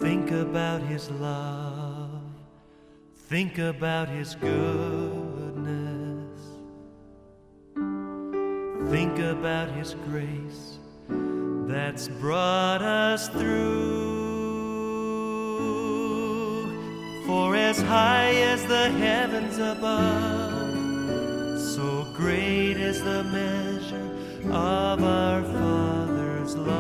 Think about His love. Think about His goodness. Think about His grace that's brought us through. For as high as the heavens above, so great is the measure of our Father's love.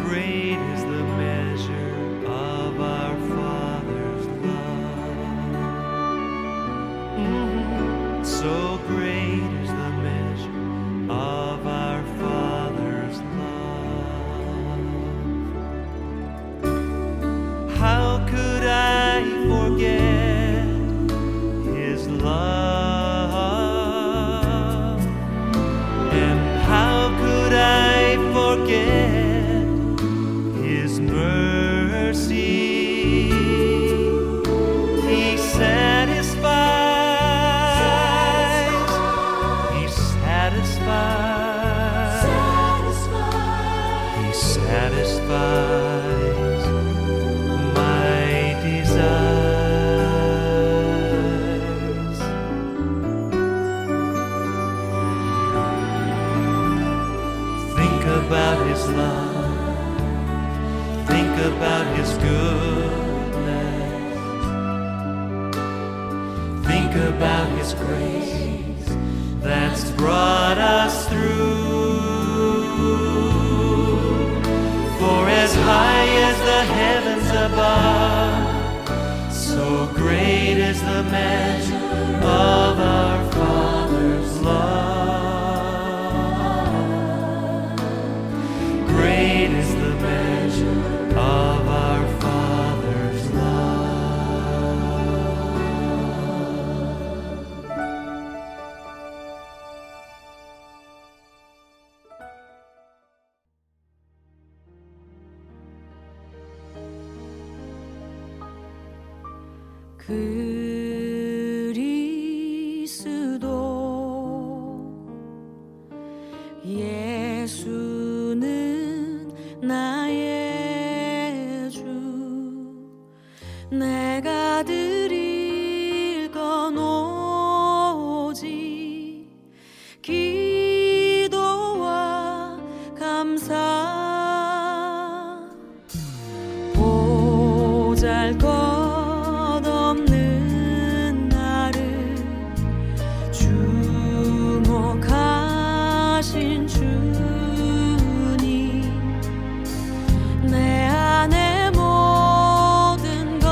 Great is the measure of our Father's love. So great is the measure of our Father's love. How could I forget His love? And how could I forget His mercy? He satisfies, He satisfies, He satisfies my desires. Think about His love. Think about His goodness. Think about His grace that's brought us through. For as high as the heavens above, so great is the measure of our Father's love. Great is the measure of our Father's love. 그리스도 예수는 나의 주 내가 드릴 건 오직 기도와 감사 보잘것없는 나를 주목하신 주님 내 안의 모든 것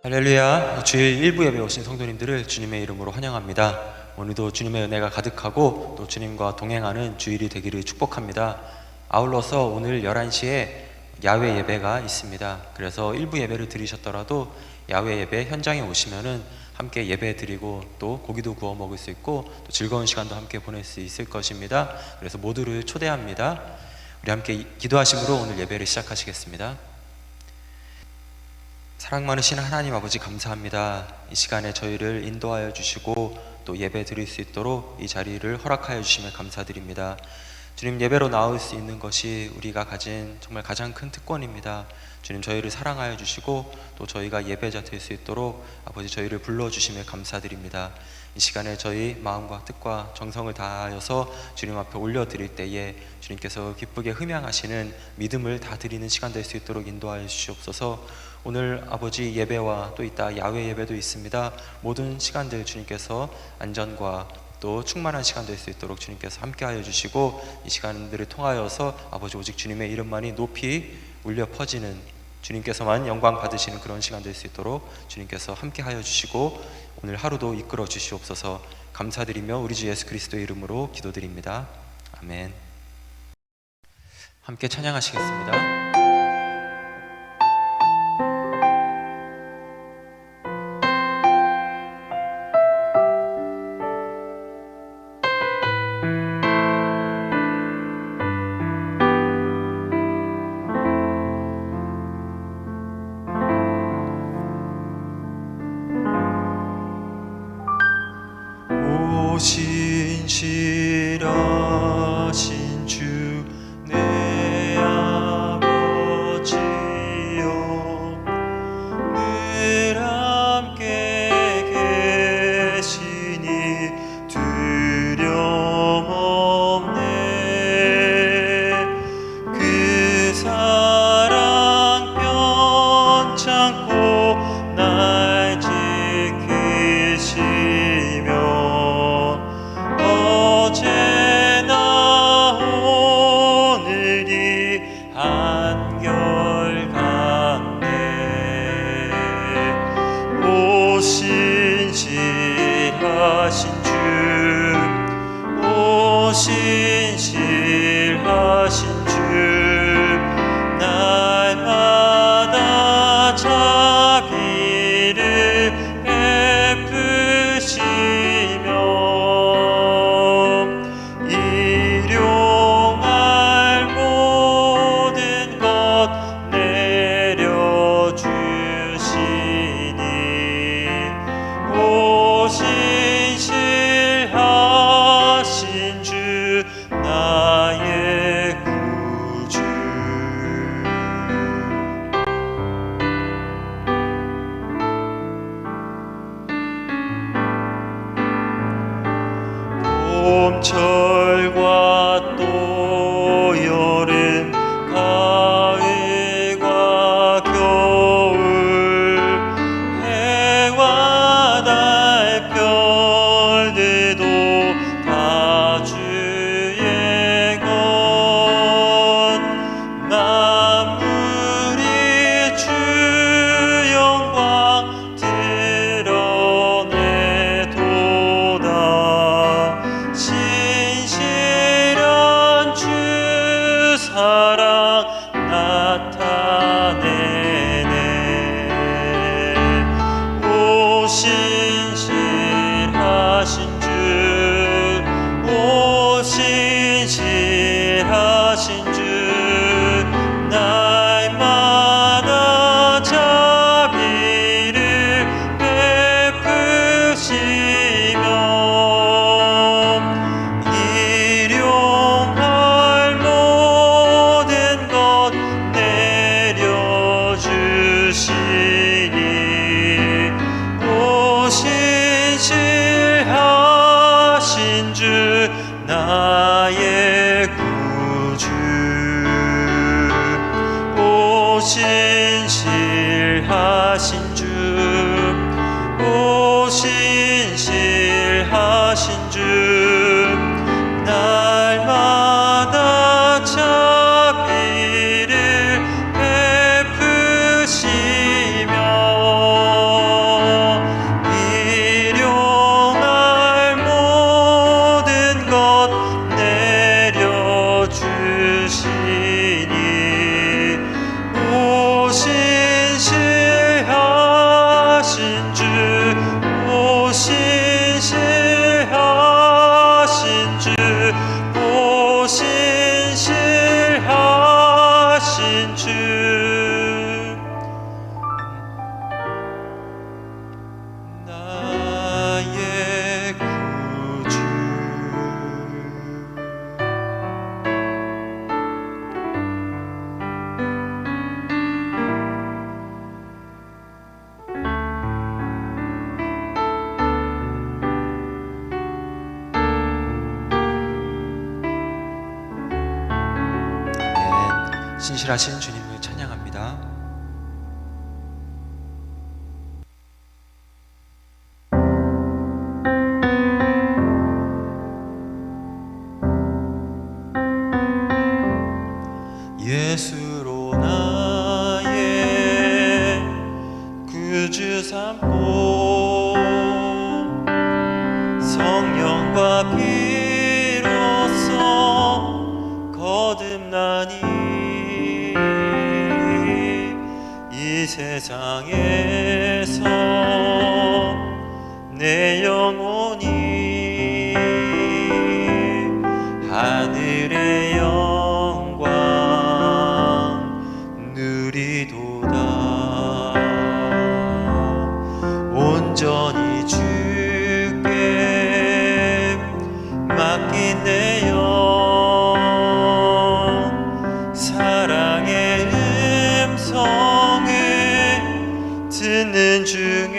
할렐루야. 주일 일부 예배 오신 성도님들을 주님의 이름으로 환영합니다. 오늘도 주님의 은혜가 가득하고 또 주님과 동행하는 주일이 되기를 축복합니다. 아울러서 오늘 11시에 야외 예배가 있습니다. 그래서 일부 예배를 드리셨더라도 야외 예배 현장에 오시면은 함께 예배 드리고 또 고기도 구워 먹을 수 있고 또 즐거운 시간도 함께 보낼 수 있을 것입니다. 그래서 모두를 초대합니다. 우리 함께 기도하심으로 오늘 예배를 시작하시겠습니다. 사랑 많으신 하나님 아버지, 감사합니다. 이 시간에 저희를 인도하여 주시고 또 예배 드릴 수 있도록 이 자리를 허락하여 주심에 감사드립니다. 주님, 예배로 나올 수 있는 것이 우리가 가진 정말 가장 큰 특권입니다. 주님, 저희를 사랑하여 주시고 또 저희가 예배자 될 수 있도록 아버지 저희를 불러주심에 감사드립니다. 이 시간에 저희 마음과 뜻과 정성을 다하여서 주님 앞에 올려드릴 때에 주님께서 기쁘게 흠양하시는 믿음을 다 드리는 시간 될 수 있도록 인도하여 주시옵소서. 오늘 아버지 예배와 또 이따 야외 예배도 있습니다. 모든 시간들 주님께서 안전과 또 충만한 시간 될 수 있도록 주님께서 함께하여 주시고 이 시간들을 통하여서 아버지 오직 주님의 이름만이 높이 울려 퍼지는, 주님께서만 영광 받으시는 그런 시간 될 수 있도록 주님께서 함께하여 주시고 오늘 하루도 이끌어 주시옵소서. 감사드리며 우리 주 예수 그리스도의 이름으로 기도드립니다. 아멘. 함께 찬양하시겠습니다. 신실하신 주 내 아버지여, 늘 함께 계시니 두려움 없네. 그 사랑 편찮고 날 지키시며 어제나 오늘이 한결같네. 오 신실하신 주, 오 신실하신 주, 날마다 자비를 베푸시며 일용할 모든 것 내려주시니 오 신실하신 주 나의 구주. 봄철과 또 여름, 가을과 겨울, 해와 달 별들도 다 주의 것. 만물이 주 영광 드러내도다. 신실한 주 사랑 나타내네. 오 신실하신 주, 오 신실하신 주, 날마다 자비를 베푸시며 일용할 모든 것 내려주시니 오 신실하신 주 나의 구주. 오 신실하신 주, 오 신실하신 주, 날마다 자비를 베푸시며 신실하신 주님을 찬양합니다. 예수로 나의 구주 삼고 성령과 피로써 거듭나니 이 세상에서 내 영혼이 하늘의 영광 누리도다. 온전히 주께 맡긴 내 영, 사랑의 음성을 듣는 중에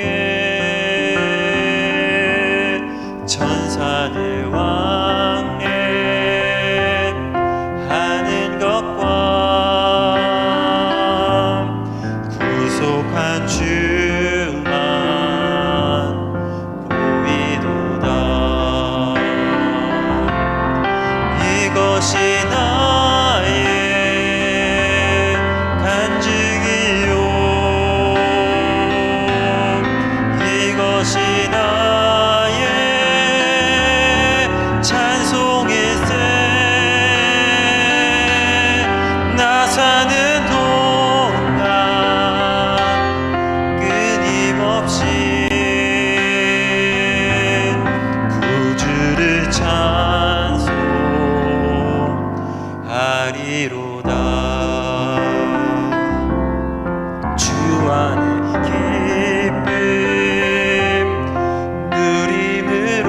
천사들 왕래하는 것과 구속한 주만 보이도다. 이것이 나의 간증이요, 이것이 나의 찬송일세. 나 사는 동안 끊임없이 구주를 찬송하리로다. 주 안에 기쁨 누림으로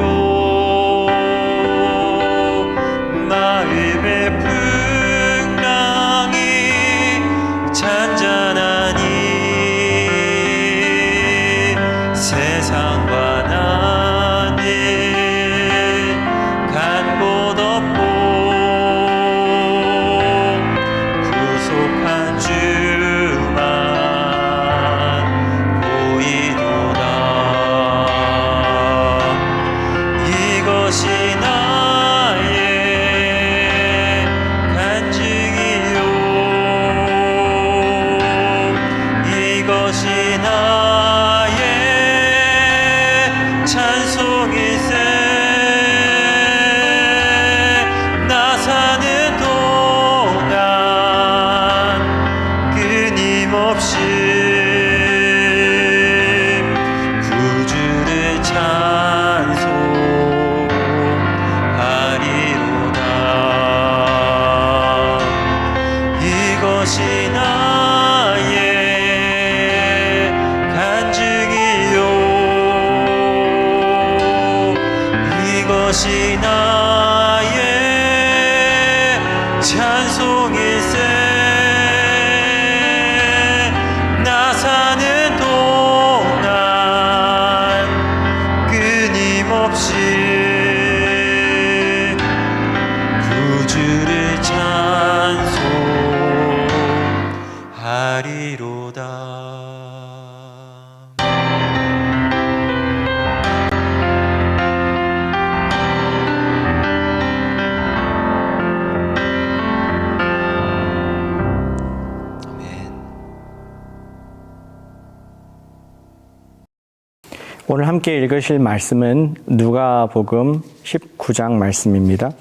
마음의 풍랑이 잔잔하니 세상과 나는 간 곳 없고 구속한 주만 보이도다. 이것이 나의 간증이요, 이것이 나의 찬송일세. 나 사는 동안 끊임없이 구주를 찬송하리로다. 이것이 나의 간증이요, 이것이 나의 찬송일세. 나 사는 동안 끊임없이 구주를 찬송하리로다. 아멘. 오늘 함께 읽으실 말씀은 누가복음 19장 말씀입니다.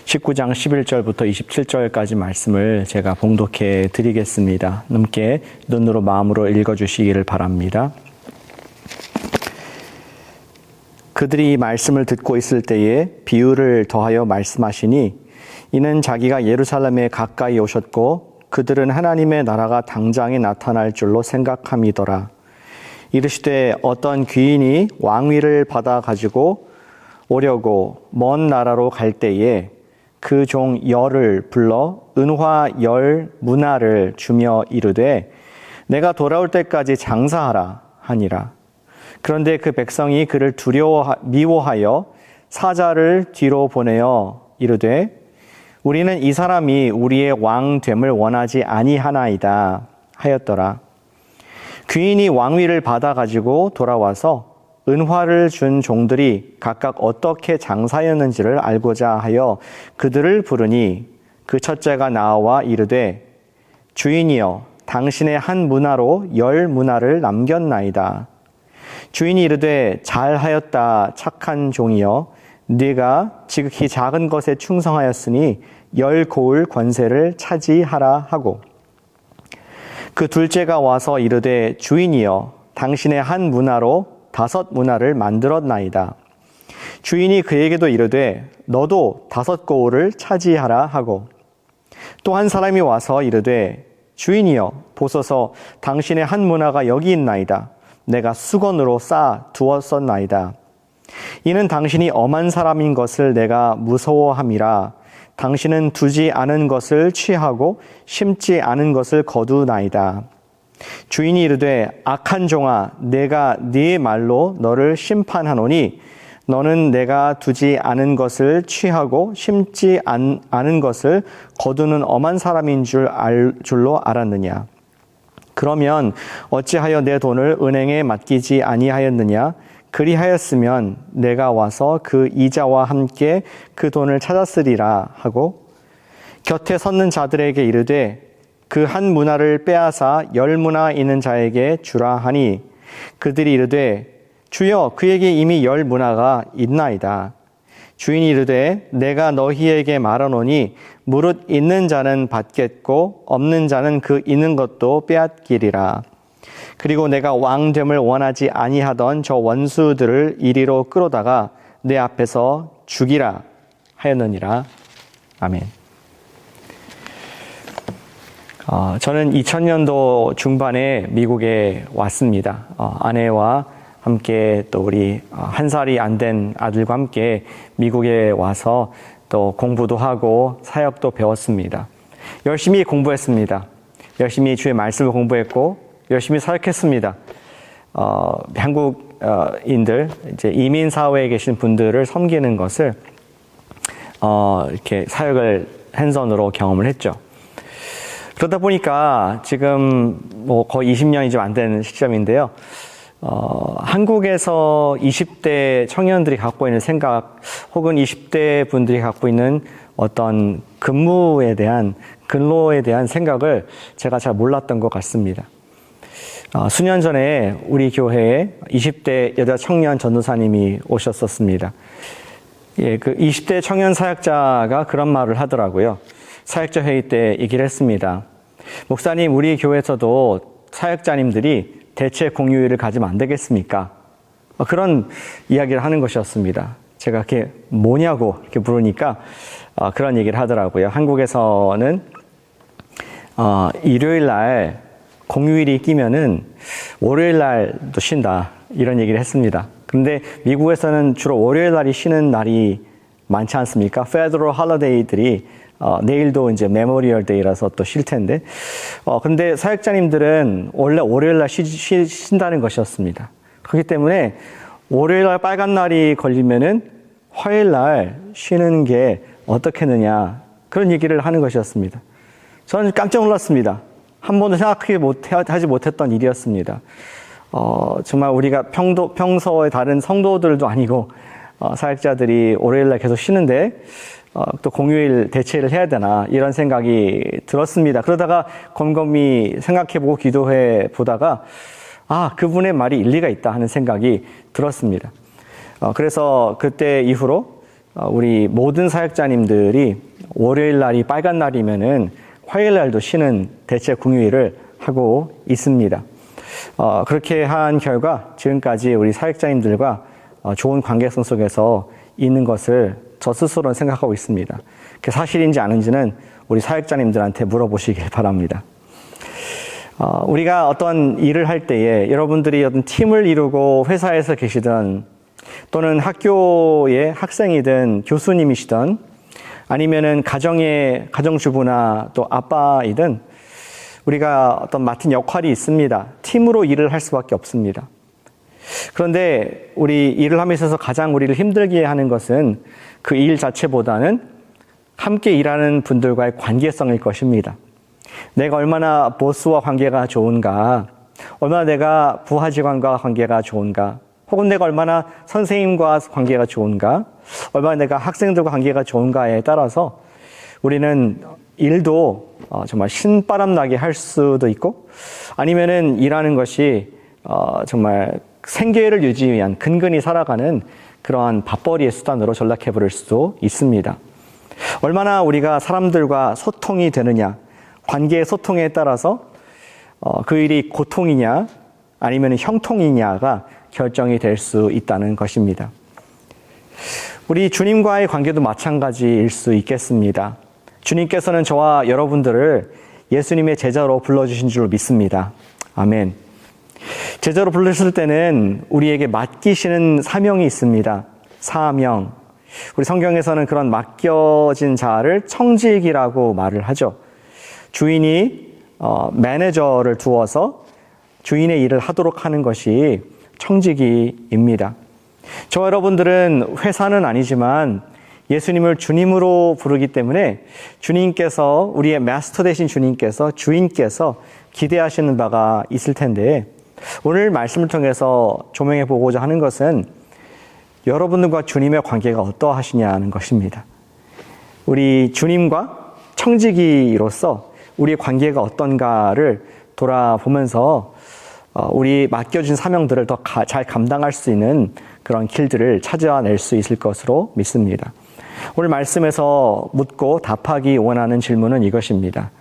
19장 11절부터 27절까지 말씀을 제가 봉독해 드리겠습니다. 함께 눈으로 마음으로 읽어주시기를 바랍니다. 그들이 이 말씀을 듣고 있을 때에 비유를 더하여 말씀하시니 이는 자기가 예루살렘에 가까이 오셨고 그들은 하나님의 나라가 당장에 나타날 줄로 생각함이더라. 이르시되 어떤 귀인이 왕위를 받아 가지고 오려고 먼 나라로 갈 때에 그 종 열을 불러 은화 열 문화를 주며 이르되 내가 돌아올 때까지 장사하라 하니라. 그런데 그 백성이 그를 미워하여 사자를 뒤로 보내어 이르되 우리는 이 사람이 우리의 왕됨을 원하지 아니하나이다 하였더라. 귀인이 왕위를 받아가지고 돌아와서 은화를 준 종들이 각각 어떻게 장사였는지를 알고자 하여 그들을 부르니 그 첫째가 나와 이르되 주인이여 당신의 한 문화로 10문화를 남겼나이다. 주인이 이르되 잘하였다 착한 종이여 네가 지극히 작은 것에 충성하였으니 10고을 권세를 차지하라 하고 그 둘째가 와서 이르되 주인이여 당신의 한 문화로 5문화를 만들었나이다. 주인이 그에게도 이르되 너도 5고을을 차지하라 하고 또 한 사람이 와서 이르되 주인이여 보소서 당신의 한 문화가 여기 있나이다. 내가 수건으로 쌓아 두었었나이다. 이는 당신이 엄한 사람인 것을 내가 무서워함이라. 당신은 두지 않은 것을 취하고 심지 않은 것을 거두나이다. 주인이 이르되 악한 종아 내가 네 말로 너를 심판하노니 너는 내가 두지 않은 것을 취하고 심지 않은 것을 거두는 엄한 사람인 줄로 알았느냐. 그러면 어찌하여 내 돈을 은행에 맡기지 아니하였느냐. 그리하였으면 내가 와서 그 이자와 함께 그 돈을 찾았으리라 하고 곁에 섰는 자들에게 이르되 그 한 문화를 빼앗아 10문화 있는 자에게 주라 하니 그들이 이르되 주여 그에게 이미 10문화가 있나이다. 주인이 이르되 내가 너희에게 말하노니 무릇 있는 자는 받겠고 없는 자는 그 있는 것도 빼앗기리라. 그리고 내가 왕됨을 원하지 아니하던 저 원수들을 이리로 끌어다가 내 앞에서 죽이라 하였느니라. 아멘. 저는 2000년도 중반에 미국에 왔습니다. 아내와 함께 또 우리 1살이 안 된 아들과 함께 미국에 와서 또 공부도 하고 사역도 배웠습니다. 열심히 공부했습니다. 열심히 주의 말씀을 공부했고 열심히 사역했습니다. 한국인들 이제 이민 사회에 계신 분들을 섬기는 것을 이렇게 사역을 핸즈온으로 경험을 했죠. 그러다 보니까 지금 뭐 거의 20년이 좀 안 되는 시점인데요. 한국에서 20대 청년들이 갖고 있는 생각 혹은 20대 분들이 갖고 있는 어떤 근로에 대한 생각을 제가 잘 몰랐던 것 같습니다. 수년 전에 우리 교회에 20대 여자 청년 전도사님이 오셨었습니다. 예, 그 20대 청년 사역자가 그런 말을 하더라고요. 사역자 회의 때 얘기를 했습니다. 목사님, 우리 교회에서도 사역자님들이 대체 공휴일을 가지면 안 되겠습니까? 그런 이야기를 하는 것이었습니다. 제가 그게 뭐냐고 이렇게 물으니까 그런 얘기를 하더라고요. 한국에서는 일요일 날 공휴일이 끼면은 월요일 날도 쉰다 이런 얘기를 했습니다. 그런데 미국에서는 주로 월요일 날이 쉬는 날이 많지 않습니까? 페더럴 홀리데이들이 내일도 이제 메모리얼 데이라서 또 쉴 텐데 근데 사역자님들은 원래 월요일 날 쉰다는 것이었습니다. 그렇기 때문에 월요일 날 빨간 날이 걸리면은 화요일 날 쉬는 게 어떻겠느냐 그런 얘기를 하는 것이었습니다. 저는 깜짝 놀랐습니다. 한 번도 하지 못했던 일이었습니다. 정말 우리가 평소에 다른 성도들도 아니고 사역자들이 월요일 날 계속 쉬는데 또 공휴일 대체를 해야 되나 이런 생각이 들었습니다. 그러다가 곰곰이 생각해보고 기도해 보다가 그분의 말이 일리가 있다 하는 생각이 들었습니다. 그래서 그때 이후로 우리 모든 사역자님들이 월요일 날이 빨간 날이면은 화요일 날도 쉬는 대체 공휴일을 하고 있습니다. 그렇게 한 결과 지금까지 우리 사역자님들과 좋은 관계성 속에서 있는 것을 저 스스로는 생각하고 있습니다. 그게 사실인지 아닌지는 우리 사역자님들한테 물어보시길 바랍니다. 우리가 어떤 일을 할 때에 여러분들이 어떤 팀을 이루고 회사에서 계시든 또는 학교의 학생이든 교수님이시든 아니면은 가정주부나 또 아빠이든 우리가 어떤 맡은 역할이 있습니다. 팀으로 일을 할 수밖에 없습니다. 그런데 우리 일을 함에 있어서 가장 우리를 힘들게 하는 것은 그 일 자체보다는 함께 일하는 분들과의 관계성일 것입니다. 내가 얼마나 보스와 관계가 좋은가, 얼마나 내가 부하 직원과 관계가 좋은가, 혹은 내가 얼마나 선생님과 관계가 좋은가, 얼마나 내가 학생들과 관계가 좋은가에 따라서 우리는 일도 정말 신바람 나게 할 수도 있고, 아니면은 일하는 것이 정말 생계를 유지 위한 근근히 살아가는 그러한 밥벌이의 수단으로 전락해 버릴 수도 있습니다. 얼마나 우리가 사람들과 소통이 되느냐, 관계의 소통에 따라서 그 일이 고통이냐 아니면 형통이냐가 결정이 될 수 있다는 것입니다. 우리 주님과의 관계도 마찬가지일 수 있겠습니다. 주님께서는 저와 여러분들을 예수님의 제자로 불러주신 줄 믿습니다. 아멘. 제자로 부르셨을 때는 우리에게 맡기시는 사명이 있습니다. 사명. 우리 성경에서는 그런 맡겨진 자를 청직이라고 말을 하죠. 주인이 매니저를 두어서 주인의 일을 하도록 하는 것이 청지기입니다. 저와 여러분들은 회사는 아니지만 예수님을 주님으로 부르기 때문에 주님께서, 우리의 마스터 되신 주님께서, 주인께서 기대하시는 바가 있을 텐데, 오늘 말씀을 통해서 조명해 보고자 하는 것은 여러분들과 주님의 관계가 어떠하시냐는 것입니다. 우리 주님과 청지기로서 우리의 관계가 어떤가를 돌아보면서 우리 맡겨진 사명들을 더 잘 감당할 수 있는 그런 길들을 찾아낼 수 있을 것으로 믿습니다. 오늘 말씀에서 묻고 답하기 원하는 질문은 이것입니다.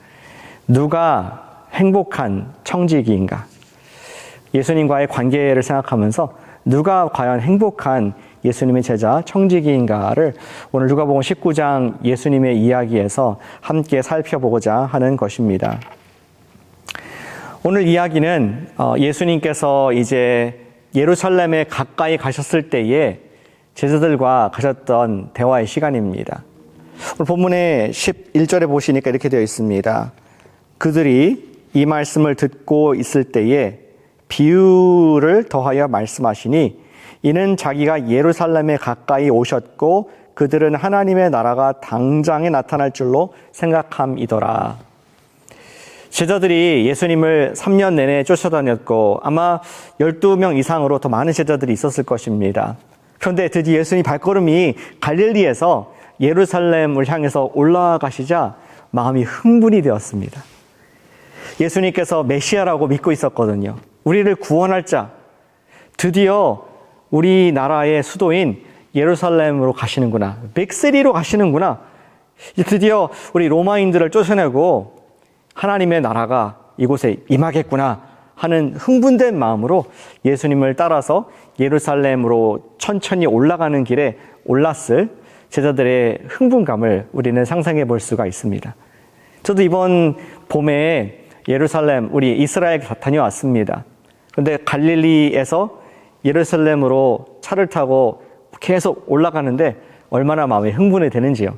누가 행복한 청지기인가? 예수님과의 관계를 생각하면서 누가 과연 행복한 예수님의 제자 청지기인가를 오늘 누가복음 19장 예수님의 이야기에서 함께 살펴보고자 하는 것입니다. 오늘 이야기는 예수님께서 이제 예루살렘에 가까이 가셨을 때에 제자들과 가졌던 대화의 시간입니다. 오늘 본문의 11절에 보시니까 이렇게 되어 있습니다. 그들이 이 말씀을 듣고 있을 때에 비유를 더하여 말씀하시니 이는 자기가 예루살렘에 가까이 오셨고 그들은 하나님의 나라가 당장에 나타날 줄로 생각함이더라. 제자들이 예수님을 3년 내내 쫓아다녔고 아마 12명 이상으로 더 많은 제자들이 있었을 것입니다. 그런데 드디어 예수님 발걸음이 갈릴리에서 예루살렘을 향해서 올라가시자 마음이 흥분이 되었습니다. 예수님께서 메시아라고 믿고 있었거든요. 우리를 구원할 자, 드디어 우리나라의 수도인 예루살렘으로 가시는구나. 빅시리로 가시는구나. 드디어 우리 로마인들을 쫓아내고 하나님의 나라가 이곳에 임하겠구나 하는 흥분된 마음으로 예수님을 따라서 예루살렘으로 천천히 올라가는 길에 올랐을 제자들의 흥분감을 우리는 상상해 볼 수가 있습니다. 저도 이번 봄에 예루살렘, 우리 이스라엘 다녀왔습니다. 그런데 갈릴리에서 예루살렘으로 차를 타고 계속 올라가는데 얼마나 마음이 흥분이 되는지요.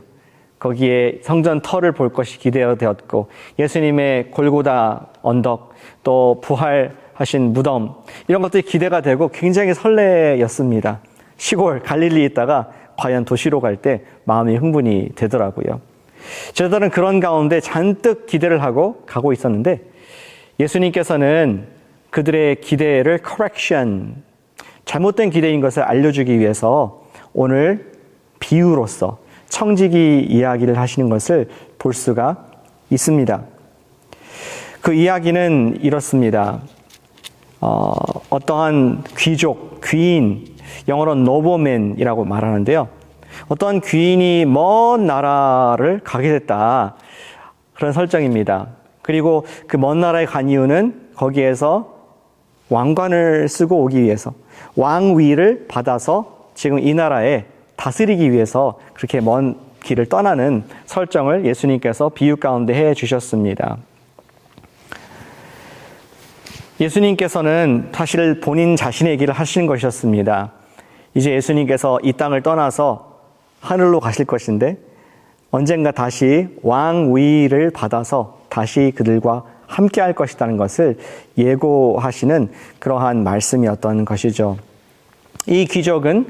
거기에 성전 터를 볼 것이 기대되었고 예수님의 골고다 언덕, 또 부활하신 무덤, 이런 것들이 기대가 되고 굉장히 설레였습니다. 시골 갈릴리에 있다가 과연 도시로 갈 때 마음이 흥분이 되더라고요. 저들은 그런 가운데 잔뜩 기대를 하고 가고 있었는데 예수님께서는 그들의 기대를 correction, 잘못된 기대인 것을 알려주기 위해서 오늘 비유로서 청지기 이야기를 하시는 것을 볼 수가 있습니다. 그 이야기는 이렇습니다. 어떠한 귀족, 귀인, 영어로 노버맨이라고 말하는데요. 어떠한 귀인이 먼 나라를 가게 됐다. 그런 설정입니다. 그리고 그 먼 나라에 간 이유는 거기에서 왕관을 쓰고 오기 위해서, 왕위를 받아서 지금 이 나라에 다스리기 위해서 그렇게 먼 길을 떠나는 설정을 예수님께서 비유 가운데 해 주셨습니다. 예수님께서는 사실 본인 자신의 얘기를 하신 것이었습니다. 이제 예수님께서 이 땅을 떠나서 하늘로 가실 것인데 언젠가 다시 왕위를 받아서 다시 그들과 함께 할 것이라는 것을 예고하시는 그러한 말씀이었던 것이죠. 이 귀족은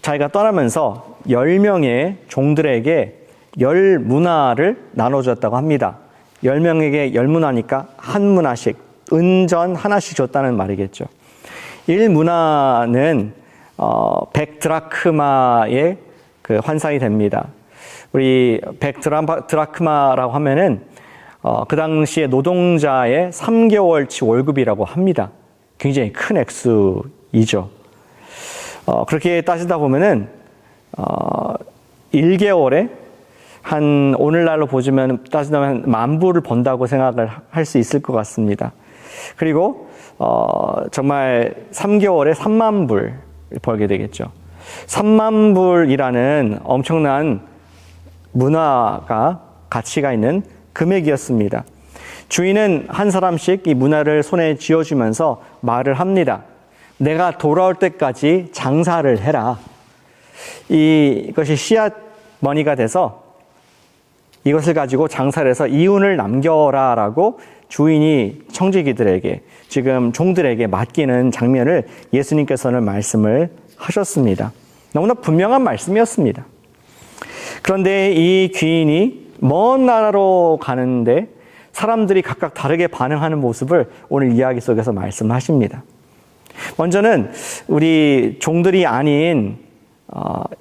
자기가 떠나면서 10명의 종들에게 10문화를 나눠줬다고 합니다. 10명에게 10문화니까 한 문화씩, 은전 하나씩 줬다는 말이겠죠. 1문화는 100드라크마의 그 환산이 됩니다. 우리 100드라크마라고 하면은 그 당시에 노동자의 3개월치 월급이라고 합니다. 굉장히 큰 액수이죠. 그렇게 따지다 보면은 1개월에 한 오늘날로 보자면 따지면 10,000불을 번다고 생각을 할 수 있을 것 같습니다. 그리고 정말 3개월에 30,000불 벌게 되겠죠. 30,000불이라는 엄청난 문화가 가치가 있는 금액이었습니다. 주인은 한 사람씩 이 문화를 손에 쥐어주면서 말을 합니다. 내가 돌아올 때까지 장사를 해라. 이것이 씨앗 머니가 돼서 이것을 가지고 장사를 해서 이윤을 남겨라라고 주인이 청지기들에게, 지금 종들에게 맡기는 장면을 예수님께서는 말씀을 하셨습니다. 너무나 분명한 말씀이었습니다. 그런데 이 귀인이 먼 나라로 가는데 사람들이 각각 다르게 반응하는 모습을 오늘 이야기 속에서 말씀하십니다. 먼저는 우리 종들이 아닌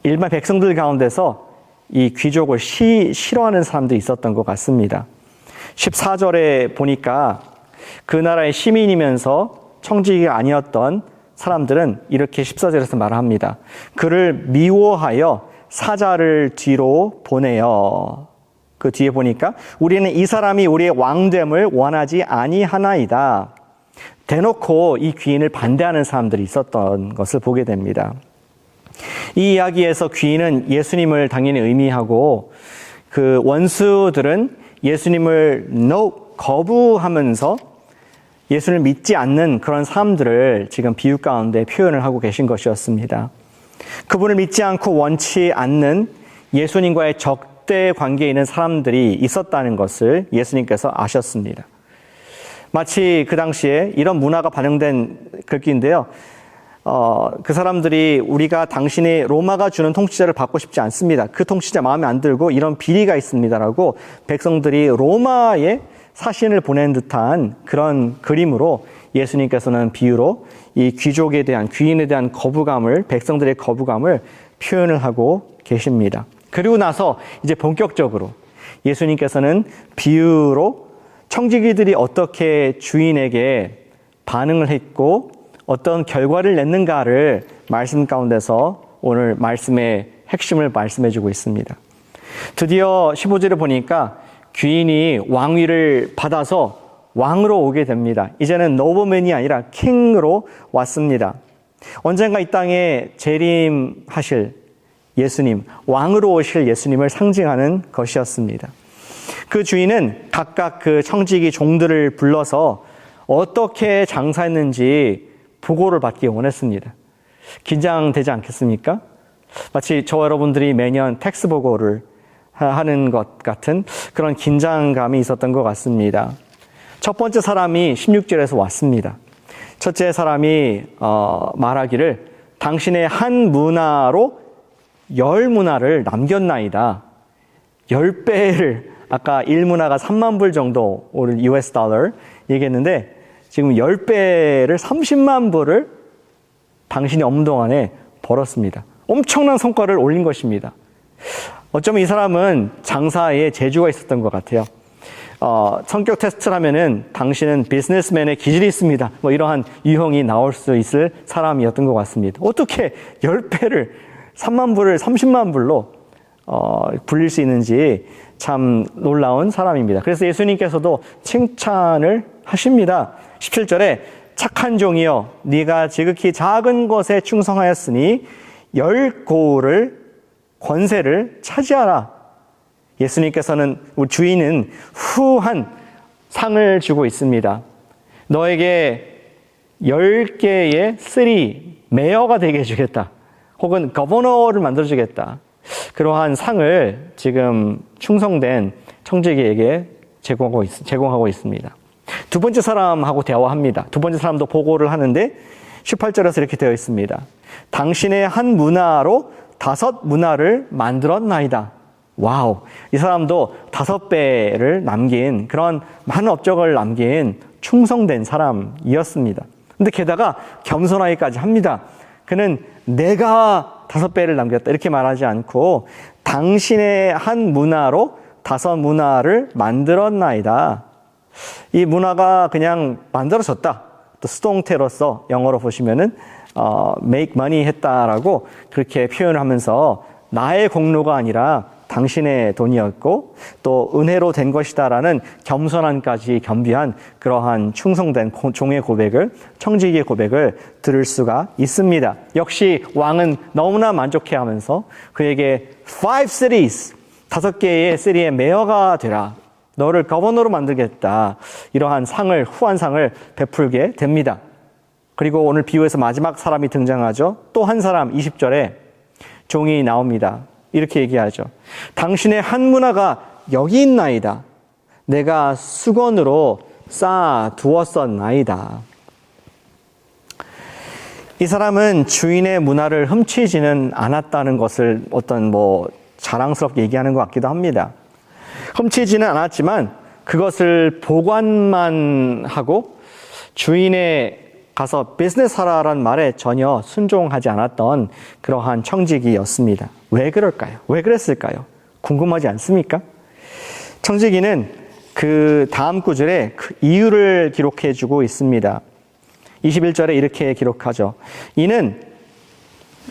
일반 백성들 가운데서 이 귀족을 싫어하는 사람들이 있었던 것 같습니다. 14절에 보니까 그 나라의 시민이면서 청지기가 아니었던 사람들은 이렇게 14절에서 말합니다. 그를 미워하여 사자를 뒤로 보내어. 그 뒤에 보니까 우리는 이 사람이 우리의 왕됨을 원하지 아니하나이다. 대놓고 이 귀인을 반대하는 사람들이 있었던 것을 보게 됩니다. 이 이야기에서 귀인은 예수님을 당연히 의미하고 그 원수들은 예수님을 거부하면서 예수를 믿지 않는 그런 사람들을 지금 비유 가운데 표현을 하고 계신 것이었습니다. 그분을 믿지 않고 원치 않는 예수님과의 적대 관계에 있는 사람들이 있었다는 것을 예수님께서 아셨습니다. 마치 그 당시에 이런 문화가 반영된 글귀인데요. 그 사람들이 우리가 당신의 로마가 주는 통치자를 받고 싶지 않습니다. 그 통치자 마음에 안 들고 이런 비리가 있습니다라고 백성들이 로마에 사신을 보낸 듯한 그런 그림으로 예수님께서는 비유로 이 귀족에 대한, 귀인에 대한 거부감을, 백성들의 거부감을 표현을 하고 계십니다. 그리고 나서 이제 본격적으로 예수님께서는 비유로 청지기들이 어떻게 주인에게 반응을 했고 어떤 결과를 냈는가를 말씀 가운데서 오늘 말씀의 핵심을 말씀해 주고 있습니다. 드디어 15절에 보니까 귀인이 왕위를 받아서 왕으로 오게 됩니다. 이제는 노버맨이 아니라 킹으로 왔습니다. 언젠가 이 땅에 재림하실 예수님, 왕으로 오실 예수님을 상징하는 것이었습니다. 그 주인은 각각 그 청지기 종들을 불러서 어떻게 장사했는지 보고를 받기 원했습니다. 긴장되지 않겠습니까? 마치 저와 여러분들이 매년 텍스 보고를 하는 것 같은 그런 긴장감이 있었던 것 같습니다. 첫 번째 사람이 16절에서 왔습니다. 첫째 사람이 말하기를 당신의 한 문화로 10문화를 남겼나이다. 10배를, 아까 1문화가 30,000불 정도 오늘 US 달러 얘기했는데 지금 10배를 30만 불을 당신이 없는 동안에 벌었습니다. 엄청난 성과를 올린 것입니다. 어쩌면 이 사람은 장사에 재주가 있었던 것 같아요. 성격 테스트를 하면은 당신은 비즈니스맨의 기질이 있습니다. 뭐 이러한 유형이 나올 수 있을 사람이었던 것 같습니다. 어떻게 10배를 3만 불을 30만 불로 불릴 수 있는지 참 놀라운 사람입니다. 그래서 예수님께서도 칭찬을 하십니다. 17절에 착한 종이여 네가 지극히 작은 것에 충성하였으니 10고을 권세를 차지하라. 예수님께서는 우리 주인은 후한 상을 주고 있습니다. 너에게 10개의 3 메어가 되게 해주겠다. 혹은 거버너를 만들어주겠다. 그러한 상을 지금 충성된 청지기에게 제공하고 있습니다. 두 번째 사람하고 대화합니다. 두 번째 사람도 보고를 하는데 18절에서 이렇게 되어 있습니다. 당신의 한 문화로 5 문화를 만들었나이다. 와우, 이 사람도 5배를 남긴 그런 많은 업적을 남긴 충성된 사람이었습니다. 근데 게다가 겸손하기까지 합니다. 그는 내가 5배를 남겼다 이렇게 말하지 않고 당신의 한 문화로 5 문화를 만들었나이다. 이 문화가 그냥 만들어졌다. 또 수동태로서 영어로 보시면은 make money 했다라고 그렇게 표현을 하면서 나의 공로가 아니라 당신의 돈이었고 또 은혜로 된 것이다라는 겸손함까지 겸비한 그러한 충성된 종의 고백을, 청지기의 고백을 들을 수가 있습니다. 역시 왕은 너무나 만족해하면서 그에게 5 cities, 5개의 시리의 메어가 되라. 너를 거버너로 만들겠다. 이러한 상을, 후한상을 베풀게 됩니다. 그리고 오늘 비유에서 마지막 사람이 등장하죠. 또 한 사람 20절에 종이 나옵니다. 이렇게 얘기하죠. 당신의 한 문화가 여기 있나이다. 내가 수건으로 쌓아 두었었나이다. 이 사람은 주인의 문화를 훔치지는 않았다는 것을 어떤 자랑스럽게 얘기하는 것 같기도 합니다. 훔치지는 않았지만 그것을 보관만 하고 주인의 가서 비즈니스 하라라는 말에 전혀 순종하지 않았던 그러한 청지기였습니다. 왜 그럴까요? 왜 그랬을까요? 궁금하지 않습니까? 청지기는 그 다음 구절에 그 이유를 기록해 주고 있습니다. 21절에 이렇게 기록하죠. 이는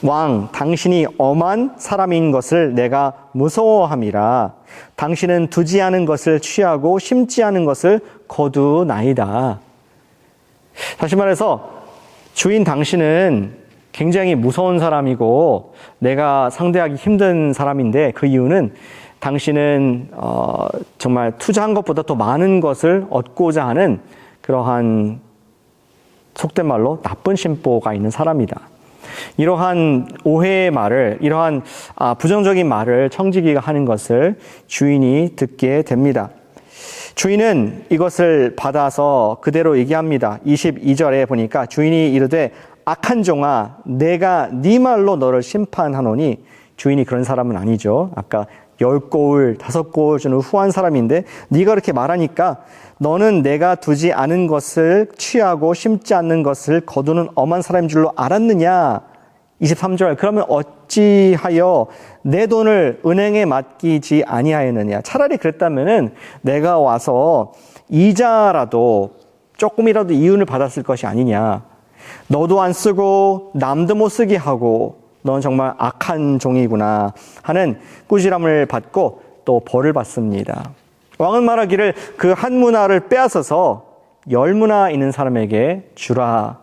왕, 당신이 엄한 사람인 것을 내가 무서워함이라. 당신은 두지 않은 것을 취하고 심지 않은 것을 거두나이다. 다시 말해서 주인 당신은 굉장히 무서운 사람이고 내가 상대하기 힘든 사람인데 그 이유는 당신은 정말 투자한 것보다 더 많은 것을 얻고자 하는 그러한 속된 말로 나쁜 심보가 있는 사람이다. 이러한 오해의 말을, 이러한 부정적인 말을 청지기가 하는 것을 주인이 듣게 됩니다. 주인은 이것을 받아서 그대로 얘기합니다. 22절에 보니까 주인이 이르되 악한 종아 내가 네 말로 너를 심판하노니. 주인이 그런 사람은 아니죠. 아까 10고울, 5고울 주는 후한 사람인데 네가 그렇게 말하니까 너는 내가 두지 않은 것을 취하고 심지 않는 것을 거두는 엄한 사람인 줄로 알았느냐. 23절 그러면 어찌하여 내 돈을 은행에 맡기지 아니하였느냐. 차라리 그랬다면은 내가 와서 이자라도 조금이라도 이윤을 받았을 것이 아니냐. 너도 안 쓰고 남도 못 쓰게 하고 넌 정말 악한 종이구나 하는 꾸지람을 받고 또 벌을 받습니다. 왕은 말하기를 그 한 문화를 빼앗아서 10문화 있는 사람에게 주라.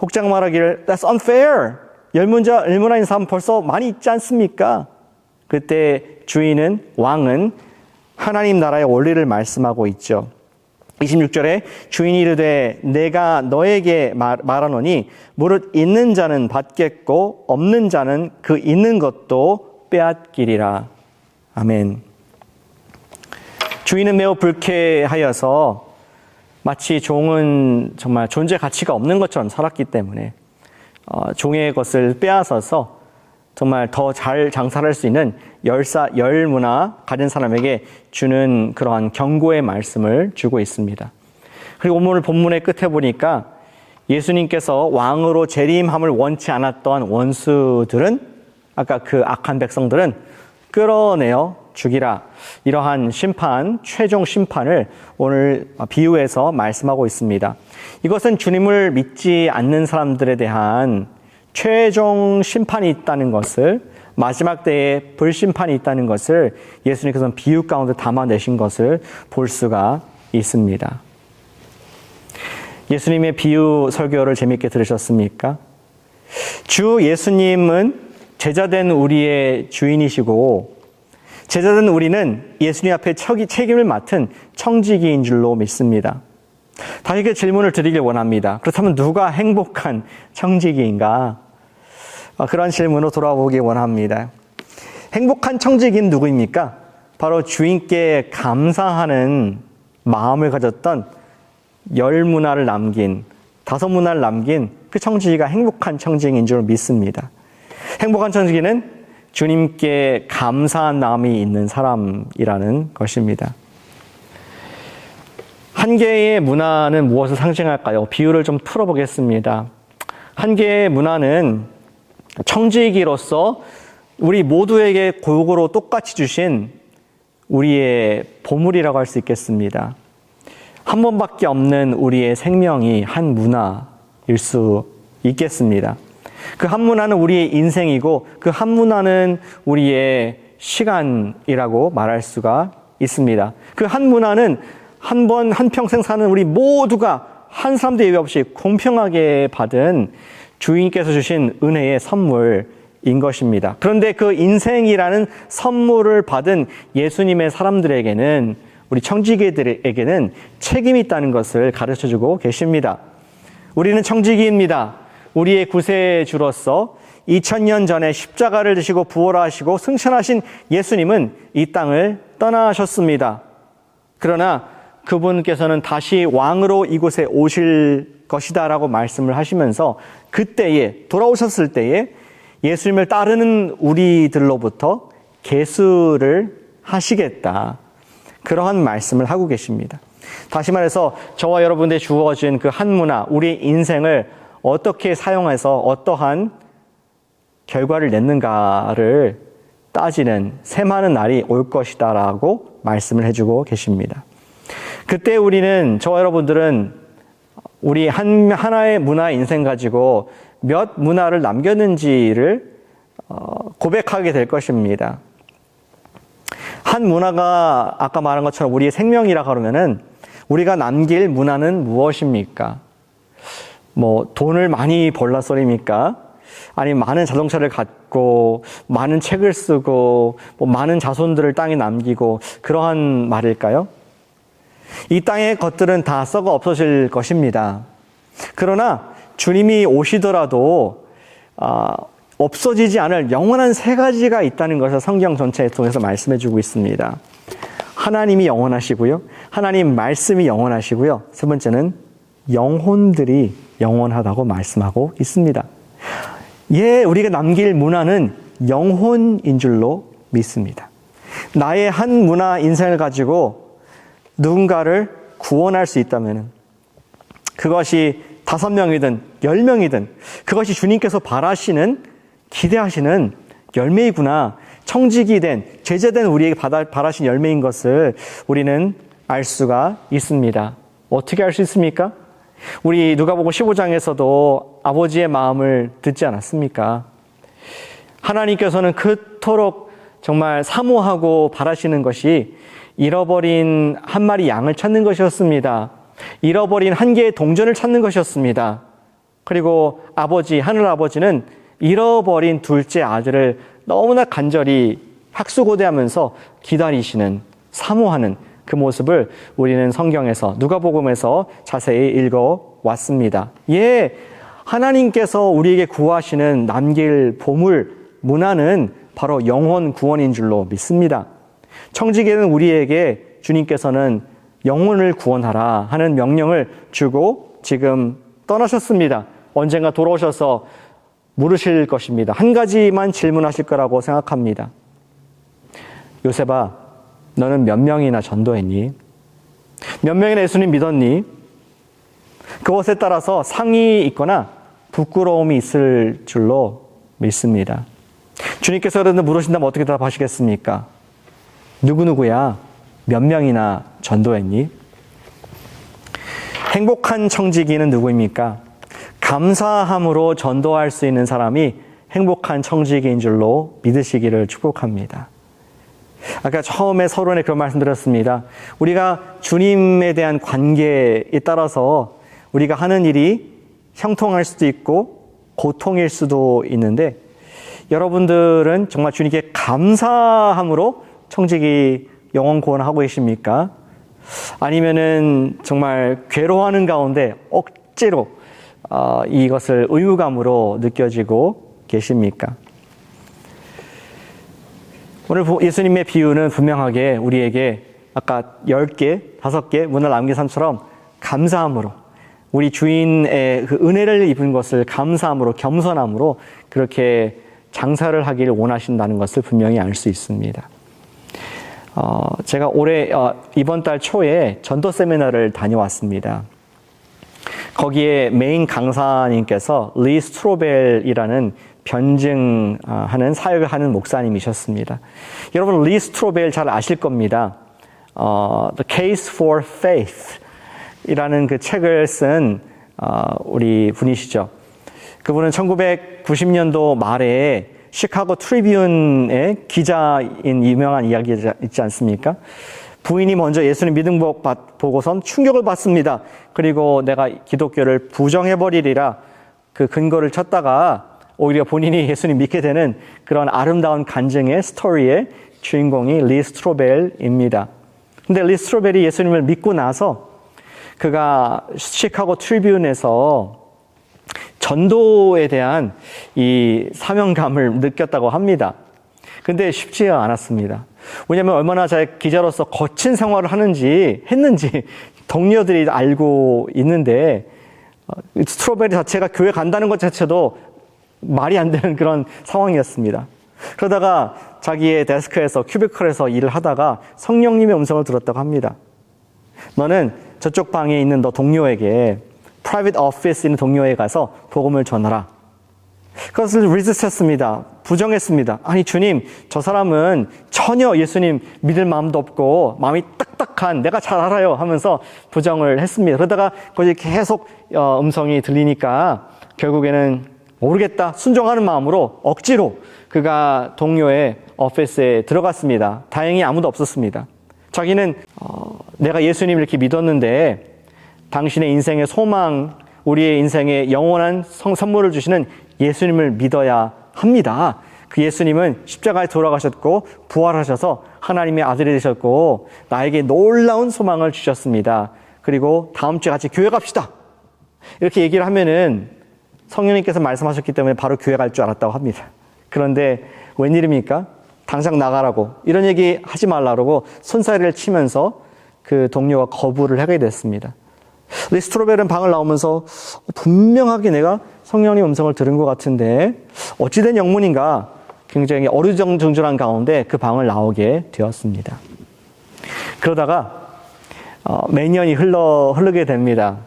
혹장 말하기를 That's unfair. 10문화 있는 사람 벌써 많이 있지 않습니까? 그때 주인은, 왕은 하나님 나라의 원리를 말씀하고 있죠. 26절에 주인이 이르되 내가 너에게 말하노니 무릇 있는 자는 받겠고 없는 자는 그 있는 것도 빼앗기리라. 아멘. 주인은 매우 불쾌하여서 마치 종은 정말 존재 가치가 없는 것처럼 살았기 때문에 종의 것을 빼앗아서 정말 더 잘 장사를 할 수 있는 10문화 가진 사람에게 주는 그러한 경고의 말씀을 주고 있습니다. 그리고 오늘 본문의 끝에 보니까 예수님께서 왕으로 재림함을 원치 않았던 원수들은, 아까 그 악한 백성들은 끌어내어 죽이라. 이러한 심판, 최종 심판을 오늘 비유에서 말씀하고 있습니다. 이것은 주님을 믿지 않는 사람들에 대한 최종 심판이 있다는 것을, 마지막 때에 불심판이 있다는 것을 예수님께서는 비유 가운데 담아내신 것을 볼 수가 있습니다. 예수님의 비유 설교를 재밌게 들으셨습니까? 주 예수님은 제자된 우리의 주인이시고 제자된 우리는 예수님 앞에 책임을 맡은 청지기인 줄로 믿습니다. 다시 그 질문을 드리길 원합니다. 그렇다면 누가 행복한 청지기인가? 그런 질문으로 돌아보기 원합니다. 행복한 청지기는 누구입니까? 바로 주인께 감사하는 마음을 가졌던 10문화를 남긴, 5문화를 남긴 그 청지기가 행복한 청지기인 줄 믿습니다. 행복한 청지기는 주님께 감사한 마음이 있는 사람이라는 것입니다. 한 개의 문화는 무엇을 상징할까요? 비유를 좀 풀어보겠습니다. 한 개의 문화는 청지기로서 우리 모두에게 골고루 똑같이 주신 우리의 보물이라고 할 수 있겠습니다. 한 번밖에 없는 우리의 생명이 한 문화일 수 있겠습니다. 그 한 문화는 우리의 인생이고 그 한 문화는 우리의 시간이라고 말할 수가 있습니다. 그 한 문화는 한평생 사는 우리 모두가 한 사람도 예외 없이 공평하게 받은 주인께서 주신 은혜의 선물인 것입니다. 그런데 그 인생이라는 선물을 받은 예수님의 사람들에게는, 우리 청지기들에게는 책임이 있다는 것을 가르쳐주고 계십니다. 우리는 청지기입니다. 우리의 구세주로서 2000년 전에 십자가를 지시고 부활하시고 승천하신 예수님은 이 땅을 떠나셨습니다. 그러나 그분께서는 다시 왕으로 이곳에 오실 것이다 라고 말씀을 하시면서 그때에, 돌아오셨을 때에 예수님을 따르는 우리들로부터 계수를 하시겠다, 그러한 말씀을 하고 계십니다. 다시 말해서 저와 여러분들에 주어진 그 한 문화, 우리의 인생을 어떻게 사용해서 어떠한 결과를 냈는가를 따지는 셈하는 날이 올 것이다 라고 말씀을 해주고 계십니다. 그때 우리는, 저와 여러분들은 우리 하나의 문화 인생 가지고 몇 문화를 남겼는지를 고백하게 될 것입니다. 한 문화가 아까 말한 것처럼 우리의 생명이라고 하면은 우리가 남길 문화는 무엇입니까? 돈을 많이 벌라 소리입니까? 아니면 많은 자동차를 갖고 많은 책을 쓰고 많은 자손들을 땅에 남기고 그러한 말일까요? 이 땅의 것들은 다 썩어 없어질 것입니다. 그러나 주님이 오시더라도 없어지지 않을 영원한 세 가지가 있다는 것을 성경 전체에 통해서 말씀해 주고 있습니다. 하나님이 영원하시고요, 하나님 말씀이 영원하시고요, 세 번째는 영혼들이 영원하다고 말씀하고 있습니다. 우리가 남길 문화는 영혼인 줄로 믿습니다. 나의 한 문화 인생을 가지고 누군가를 구원할 수 있다면 그것이 5명이든 10명이든 그것이 주님께서 바라시는, 기대하시는 열매이구나, 청지기 된, 제자된 우리에게 바라신 열매인 것을 우리는 알 수가 있습니다. 어떻게 알 수 있습니까? 우리 누가복음 15장에서도 아버지의 마음을 듣지 않았습니까? 하나님께서는 그토록 정말 사모하고 바라시는 것이 잃어버린 한 마리 양을 찾는 것이었습니다. 잃어버린 한 개의 동전을 찾는 것이었습니다. 그리고 하늘 아버지는 잃어버린 둘째 아들을 너무나 간절히 학수고대하면서 기다리시는, 사모하는 그 모습을 우리는 성경에서, 누가복음에서 자세히 읽어왔습니다. 하나님께서 우리에게 구하시는 남길 보물, 문화는 바로 영혼 구원인 줄로 믿습니다. 청지기는 우리에게 주님께서는 영혼을 구원하라 하는 명령을 주고 지금 떠나셨습니다. 언젠가 돌아오셔서 물으실 것입니다. 한 가지만 질문하실 거라고 생각합니다. 요셉아, 너는 몇 명이나 전도했니? 몇 명이나 예수님 믿었니? 그것에 따라서 상이 있거나 부끄러움이 있을 줄로 믿습니다. 주님께서 그런데 물으신다면 어떻게 대답하시겠습니까? 누구누구야? 몇 명이나 전도했니? 행복한 청지기는 누구입니까? 감사함으로 전도할 수 있는 사람이 행복한 청지기인 줄로 믿으시기를 축복합니다. 아까 처음에 서론에 그런 말씀드렸습니다. 우리가 주님에 대한 관계에 따라서 우리가 하는 일이 형통할 수도 있고 고통일 수도 있는데, 여러분들은 정말 주님께 감사함으로 청지기 영혼 구원하고 계십니까? 아니면은 정말 괴로워하는 가운데 억지로 이것을 의무감으로 느껴지고 계십니까? 오늘 예수님의 비유는 분명하게 우리에게 아까 10개, 5개 문화를 남긴 삶처럼 감사함으로, 우리 주인의 그 은혜를 입은 것을 감사함으로, 겸손함으로 그렇게 장사를 하기를 원하신다는 것을 분명히 알 수 있습니다. 제가 이번 달 초에 전도 세미나를 다녀왔습니다. 거기에 메인 강사님께서 리 스트로벨이라는 변증하는 사역을 하는 목사님이셨습니다. 여러분 리 스트로벨 잘 아실 겁니다. The Case for Faith 이라는 그 책을 쓴 우리 분이시죠. 그분은 1990년도 말에 시카고 트리뷴의 기자인 유명한 이야기 있지 않습니까? 부인이 먼저 예수님 믿음 보고선 충격을 받습니다. 그리고 내가 기독교를 부정해버리리라 그 근거를 찾다가 오히려 본인이 예수님 믿게 되는 그런 아름다운 간증의 스토리의 주인공이 리 스트로벨입니다. 근데 리 스트로벨이 예수님을 믿고 나서 그가 시카고 트리뷴에서 전도에 대한 이 사명감을 느꼈다고 합니다. 근데 쉽지 않았습니다. 왜냐하면 얼마나 잘 기자로서 거친 생활을 했는지 동료들이 알고 있는데 스트로벨 자체가 교회 간다는 것 자체도 말이 안 되는 그런 상황이었습니다. 그러다가 자기의 데스크에서 큐비클에서 일을 하다가 성령님의 음성을 들었다고 합니다. 너는 저쪽 방에 있는 너 동료에게 프라이빗 오피스 있는 동료에 가서 복음을 전하라. 그것을 리지스트했습니다. 부정했습니다. 아니 주님, 저 사람은 전혀 예수님 믿을 마음도 없고 마음이 딱딱한 내가 잘 알아요 하면서 부정을 했습니다. 그러다가 거기 계속 음성이 들리니까 결국에는 모르겠다 순종하는 마음으로 억지로 그가 동료의 오피스에 들어갔습니다. 다행히 아무도 없었습니다. 자기는 내가 예수님을 이렇게 믿었는데 당신의 인생의 소망, 우리의 인생에 영원한 선물을 주시는 예수님을 믿어야 합니다. 그 예수님은 십자가에 돌아가셨고 부활하셔서 하나님의 아들이 되셨고 나에게 놀라운 소망을 주셨습니다. 그리고 다음 주에 같이 교회 갑시다. 이렇게 얘기를 하면은 성령님께서 말씀하셨기 때문에 바로 교회 갈 줄 알았다고 합니다. 그런데 웬일입니까? 당장 나가라고 이런 얘기 하지 말라고 손사래를 치면서 그 동료가 거부를 하게 됐습니다. 리 스트로벨은 방을 나오면서 분명하게 내가 성령님 음성을 들은 것 같은데 어찌된 영문인가 굉장히 어리둥절한 가운데 그 방을 나오게 되었습니다. 그러다가 매년이 흐르게 됩니다.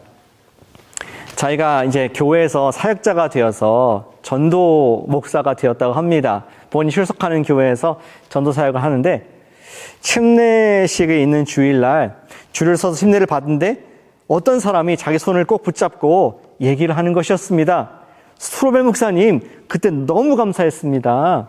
자기가 이제 교회에서 사역자가 되어서 전도 목사가 되었다고 합니다. 본인이 출석하는 교회에서 전도 사역을 하는데 침례식에 있는 주일날 줄을 서서 침례를 받는데 어떤 사람이 자기 손을 꼭 붙잡고 얘기를 하는 것이었습니다. 스트로벨 목사님, 그때 너무 감사했습니다.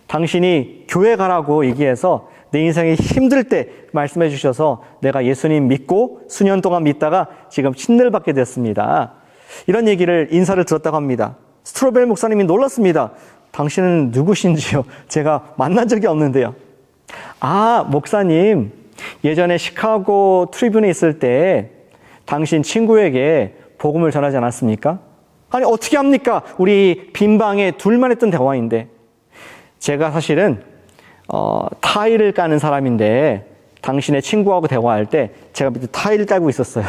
당신이 교회 가라고 얘기해서 내 인생이 힘들 때 말씀해 주셔서 내가 예수님 믿고 수년 동안 믿다가 지금 침례를 받게 됐습니다. 이런 얘기를 인사를 들었다고 합니다. 스트로벨 목사님이 놀랐습니다. 당신은 누구신지요? 제가 만난 적이 없는데요. 아, 목사님, 예전에 시카고 트리뷴에 있을 때 당신 친구에게 복음을 전하지 않았습니까? 아니 어떻게 합니까? 우리 빈 방에 둘만 했던 대화인데 제가 사실은 타일을 까는 사람인데 당신의 친구하고 대화할 때 제가 밑에 타일을 깔고 있었어요.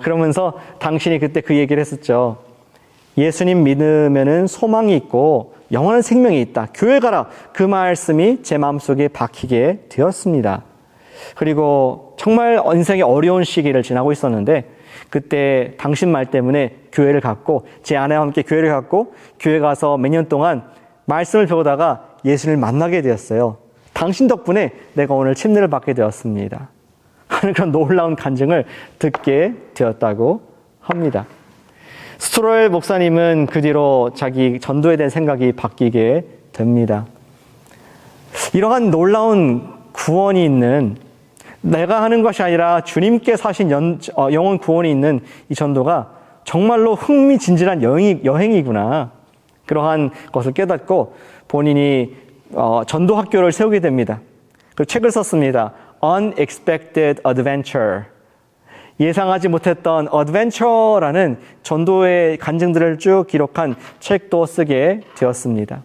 그러면서 당신이 그때 그 얘기를 했었죠. 예수님 믿으면은 소망이 있고 영원한 생명이 있다. 교회 가라. 그 말씀이 제 마음속에 박히게 되었습니다. 그리고 정말 인생의 어려운 시기를 지나고 있었는데 그때 당신 말 때문에 교회를 갔고 제 아내와 함께 교회를 갔고 교회 가서 몇 년 동안 말씀을 배우다가 예수님을 만나게 되었어요. 당신 덕분에 내가 오늘 침례를 받게 되었습니다. 하는 그런 놀라운 간증을 듣게 되었다고 합니다. 스트로벨 목사님은 그 뒤로 자기 전도에 대한 생각이 바뀌게 됩니다. 이러한 놀라운 구원이 있는 내가 하는 것이 아니라 주님께서 하신 영원 구원이 있는 이 전도가 정말로 흥미진진한 여행이구나. 그러한 것을 깨닫고 본인이 전도 학교를 세우게 됩니다. 그 책을 썼습니다. Unexpected Adventure. 예상하지 못했던 어드벤처라는 전도의 간증들을 쭉 기록한 책도 쓰게 되었습니다.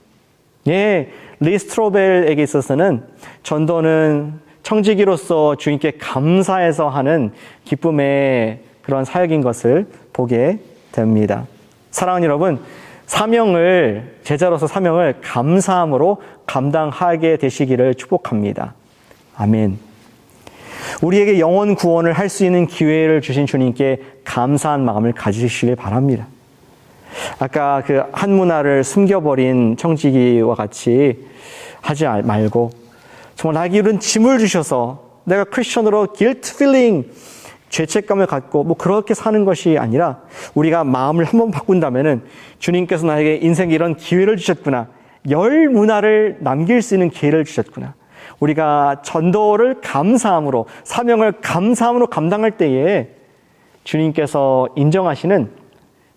예, 리 스트로벨에게 있어서는 전도는 청지기로서 주님께 감사해서 하는 기쁨의 그런 사역인 것을 보게 됩니다. 사랑하는 여러분, 제자로서 사명을 감사함으로 감당하게 되시기를 축복합니다. 아멘. 우리에게 영혼 구원을 할 수 있는 기회를 주신 주님께 감사한 마음을 가지시길 바랍니다. 아까 그 한 문화를 숨겨버린 청지기와 같이 하지 말고 정말 나에게 이런 짐을 주셔서 내가 크리스천으로 guilt feeling, 죄책감을 갖고 뭐 그렇게 사는 것이 아니라 우리가 마음을 한번 바꾼다면은 주님께서 나에게 인생에 이런 기회를 주셨구나. 열 문화를 남길 수 있는 기회를 주셨구나. 우리가 전도를 감사함으로, 사명을 감사함으로 감당할 때에 주님께서 인정하시는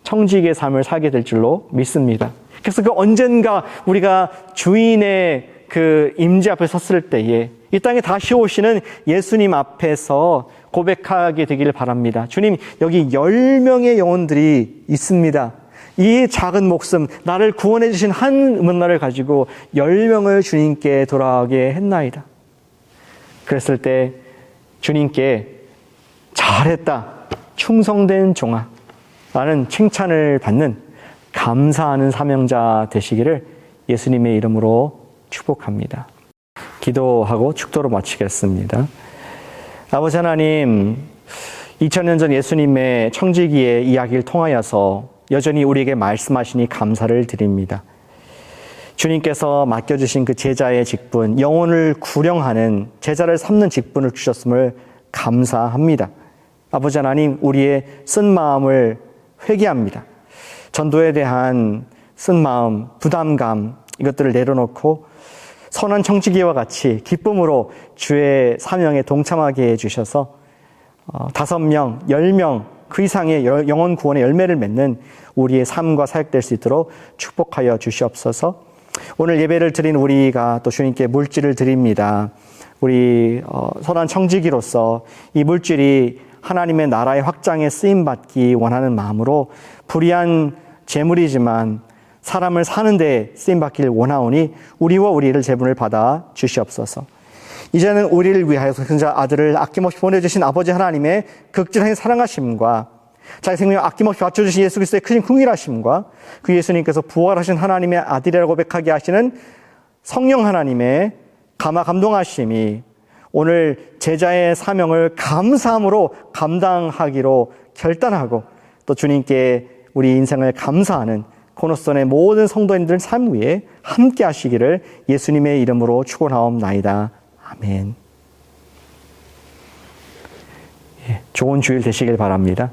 청지기의 삶을 살게 될 줄로 믿습니다. 그래서 그 언젠가 우리가 주인의 그 임재 앞에 섰을 때에 이 땅에 다시 오시는 예수님 앞에서 고백하게 되기를 바랍니다. 주님, 여기 10명의 영혼들이 있습니다. 이 작은 목숨, 나를 구원해 주신 한 문화를 가지고 10명을 주님께 돌아가게 했나이다. 그랬을 때 주님께 잘했다, 충성된 종아 라는 칭찬을 받는 감사하는 사명자 되시기를 예수님의 이름으로 축복합니다. 기도하고 축도로 마치겠습니다. 아버지 하나님, 2000년 전 예수님의 청지기의 이야기를 통하여서 여전히 우리에게 말씀하시니 감사를 드립니다. 주님께서 맡겨주신 그 제자의 직분, 영혼을 구령하는 제자를 삼는 직분을 주셨음을 감사합니다. 아버지 하나님, 우리의 쓴 마음을 회개합니다. 전도에 대한 쓴 마음, 부담감, 이것들을 내려놓고 선한 청지기와 같이 기쁨으로 주의 사명에 동참하게 해주셔서 5명, 10명 그 이상의 영혼 구원의 열매를 맺는 우리의 삶과 사역될 수 있도록 축복하여 주시옵소서. 오늘 예배를 드린 우리가 또 주님께 물질을 드립니다. 우리 선한 청지기로서 이 물질이 하나님의 나라의 확장에 쓰임받기 원하는 마음으로 불의한 재물이지만 사람을 사는 데 쓰임받기를 원하오니 우리와 우리를 제분을 받아 주시옵소서. 이제는 우리를 위하여 성자 아들을 아낌없이 보내주신 아버지 하나님의 극진하신 사랑하심과 자기 생명을 아낌없이 바쳐주신 예수 그리스도의 크신 긍휼하심과 그 예수님께서 부활하신 하나님의 아들이라고 고백하게 하시는 성령 하나님의 감화 감동하심이 오늘 제자의 사명을 감사함으로 감당하기로 결단하고 또 주님께 우리 인생을 감사하는 코너스톤의 모든 성도님들 삶 위에 함께 하시기를 예수님의 이름으로 축원하옵나이다. 아멘. 좋은 주일 되시길 바랍니다.